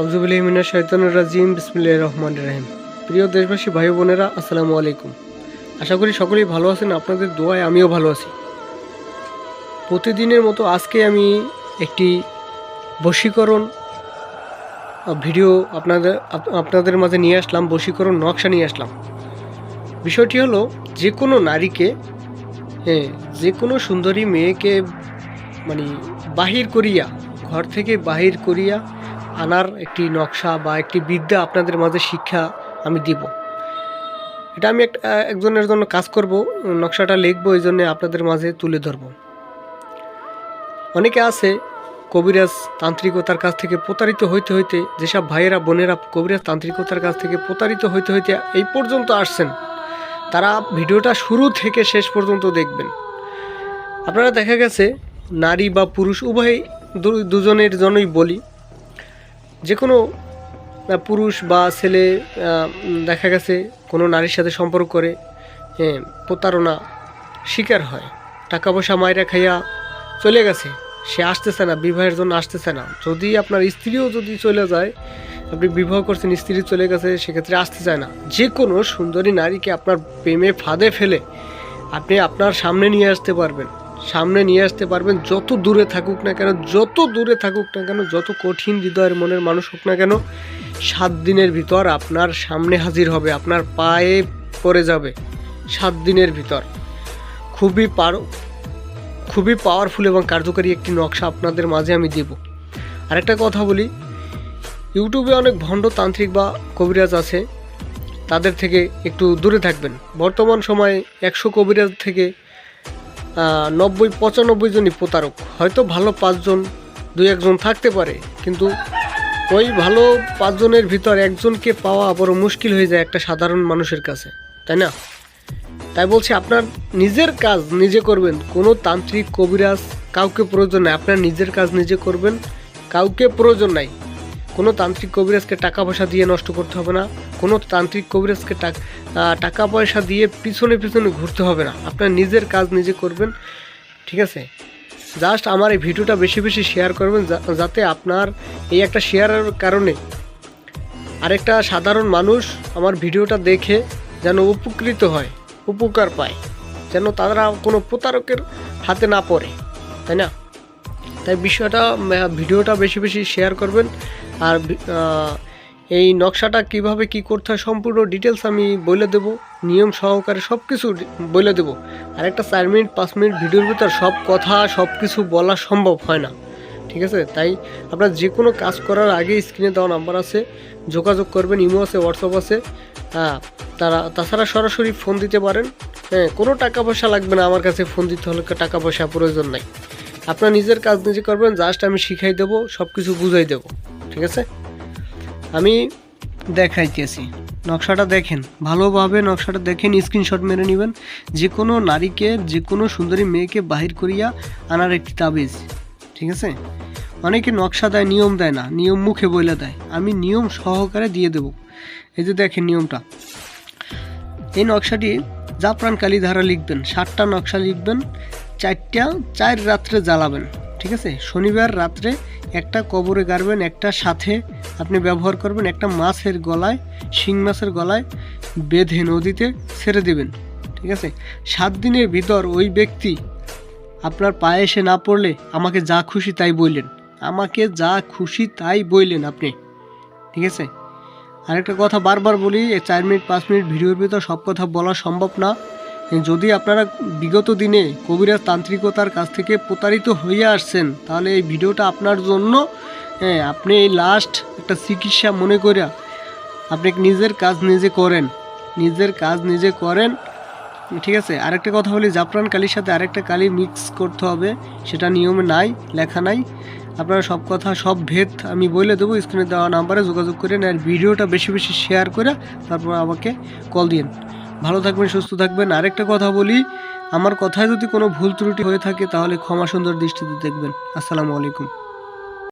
আউযুবিল্লাহি মিনাশ শাইতানির রাজিম বিসমিল্লাহির রহমানির রহিম। প্রিয় দেশবাসী ভাই বোনেরা, আসসালামু আলাইকুম। আশা করি সকলেই ভালো আছেন। আপনাদের দোয়ায় আমিও ভালো আছি। প্রতিদিনের মতো আজকে আমি একটি বশীকরণ ভিডিও আপনাদের মাঝে নিয়ে আসলাম। বশীকরণ নকশা নিয়ে আসলাম। বিষয়টি হলো, যে কোনো নারীকে, যে কোনো সুন্দরী মেয়েকে বাহির করিয়া, ঘর থেকে বাহির করিয়া আনার একটি নকশা বা একটি বিদ্যা আপনাদের মাঝে শিক্ষা আমি দিব। এটা আমি একজনের জন্য কাজ করব, নকশাটা লিখবো, এই জন্য আপনাদের মাঝে তুলে ধরব। অনেকে আছে কবিরাজ তান্ত্রিকতার কাছ থেকে প্রতারিত হইতে হইতে, যেসব ভাইয়েরা বোনেরা কবিরাজ তান্ত্রিকতার কাছ থেকে প্রতারিত হইতে হইতে এই পর্যন্ত আসছেন, তারা ভিডিওটা শুরু থেকে শেষ পর্যন্ত দেখবেন। আপনারা দেখা গেছে নারী বা পুরুষ উভয় দুজনের জন্যই বলি, যে কোনো পুরুষ বা ছেলে দেখা গেছে কোনো নারীর সাথে সম্পর্ক করে প্রতারণা শিকার হয়, টাকা পয়সা মাইরা খাইয়া চলে গেছে, সে আসতেছে না, বিবাহের জন্য আসতেছে না। যদি আপনার স্ত্রীও যদি চলে যায়, আপনি বিবাহ করছেন, স্ত্রী চলে গেছে, সেক্ষেত্রে আসতে চায় না। যে কোনো সুন্দরী নারীকে আপনার প্রেমে ফাঁদে ফেলে আপনি আপনার সামনে নিয়ে আসতে পারবেন, যত দূরে থাকুক না কেন, যত কঠিন হৃদয়ের মনের মানুষ হোক না কেন, 7 দিনের ভিতর আপনার সামনে হাজির হবে, আপনার পায়ে পড়ে যাবে 7 দিনের ভিতর। খুবই পাওয়ারফুল এবং কার্যকরী একটি নকশা আপনাদের মাঝে আমি দেব। আরেকটা কথা বলি, ইউটিউবে অনেক ভণ্ড তান্ত্রিক বা কবিরাজ আছে, তাদের থেকে একটু দূরে থাকবেন। বর্তমান সময়ে 100 কবিরাজ থেকে 90-95 জনই প্রতারক। হয়তো ভালো 5 জন 2-1 জন থাকতে পারে, কিন্তু ওই ভালো 5 জনের ভিতর একজনকে পাওয়া বড় মুশকিল হয়ে যায় একটা সাধারণ মানুষের কাছে, তাই না? তাই বলছি, আপনার নিজের কাজ নিজে করবেন। কোনো তান্ত্রিক কবিরাজ কাউকে প্রয়োজন নাই, আপনার নিজের কাজ নিজে করবেন, কাউকে প্রয়োজন নাই। কোনো তান্ত্রিক কবিরাজকে টাকা পয়সা দিয়ে নষ্ট করতে হবে না, কোনো তান্ত্রিক কবিরাজকে টাকা পয়সা দিয়ে পিছনে ঘুরতে হবে না। আপনার নিজের কাজ নিজে করবেন, ঠিক আছে? জাস্ট আমার এই ভিডিওটা বেশি বেশি শেয়ার করবেন, যাতে আপনার এই একটা শেয়ারের কারণে আরেকটা সাধারণ মানুষ আমার ভিডিওটা দেখে যেন উপকৃত হয়, উপকার পায়, যেন তারা কোনো প্রতারকের হাতে না পড়ে, তাই না? তাই ভিডিওটা বেশি বেশি শেয়ার করবেন। আর এই নকশাটা কিভাবে কি করতে হয় সম্পূর্ণ ডিটেলস আমি বলে দেব, নিয়ম সহকারে সব কিছু বলে দেব। আর একটা 4 মিনিট 5 মিনিট ভিডিওর ভিতর সব কিছু বলা সম্ভব হয় না, ঠিক আছে? তাই আপনার যে কোনো কাজ করার আগে স্ক্রিনে দেওয়া নাম্বার আছে, যোগাযোগ করবেন। ইমো আছে, হোয়াটসঅ্যাপ আছে, তাছাড়া সরাসরি ফোন দিতে পারেন। কোনো টাকা পয়সা লাগবে না, আমার কাছে ফোন দিতে হলে টাকা পয়সা প্রয়োজন নাই। আপনার নিজের কাজ নিজে করবেন, জাস্ট আমি শিখাই দেবো, সব কিছু বুঝাই দেবো, ঠিক আছে? আমি দেখাইতেছি, নকশাটা দেখেন ভালোভাবে, নকশাটা দেখেন, স্ক্রিনশট মেরে নেবেন। যে কোনো নারীকে, যে কোনো সুন্দরী মেয়েকে বাহির করিয়া আনার একটি তাবিজ, ঠিক আছে? অনেকে নকশা দেয়, নিয়ম দেয় না, নিয়ম মুখে বলে দেয়। আমি নিয়ম সহকারে দিয়ে দেব। এই যে দেখেন নিয়মটা। এই নকশাটি জাফরান কালি ধারা লিখবেন, 7টা নকশা লিখবেন, 4 রাত্রে জ্বালাবেন, ঠিক আছে? শনিবার রাত্রে একটা কবরে গাড়বেন, একটা সাথে আপনি ব্যবহার করবেন, একটা মাছের গলায়, শিং মাছের গলায় বেঁধে নদীতে ছেড়ে দেবেন, ঠিক আছে? 7 দিনের ভিতর ওই ব্যক্তি আপনার পায়ে এসে না পড়লে আমাকে যা খুশি তাই বললেন আপনি, ঠিক আছে? আরেকটা কথা বারবার বলি, 4 মিনিট 5 মিনিট ভিডিওর ভিতর সব কথা বলা সম্ভব না। যদি আপনারা বিগত দিনে কবিরাজ তান্ত্রিকতার কাছ থেকে প্রতারিত হয়ে আসছেন, তাহলে এই ভিডিওটা আপনার জন্য। আপনি এই লাস্ট একটা চিকিৎসা মনে করিয়া আপনি নিজের কাজ নিজে করেন, ঠিক আছে? আরেকটা কথা বলি, জাফরান কালির সাথে আরেকটা কালি মিক্স করতে হবে, সেটা নিয়মে নাই, লেখা নাই। আপনারা সব ভেদ আমি বলে দেবো। স্ক্রিনে দেওয়া নাম্বারে যোগাযোগ করেন, আর ভিডিওটা বেশি বেশি শেয়ার করে তারপর আমাকে কল দিন। ভালো থাকবেন, সুস্থ থাকবেন। আরেকটা কথা বলি, আমার কথায় যদি কোনো ভুল ত্রুটি হয়ে থাকে তাহলে ক্ষমা সুন্দর দৃষ্টিতে দেখবেন। আসসালামু আলাইকুম।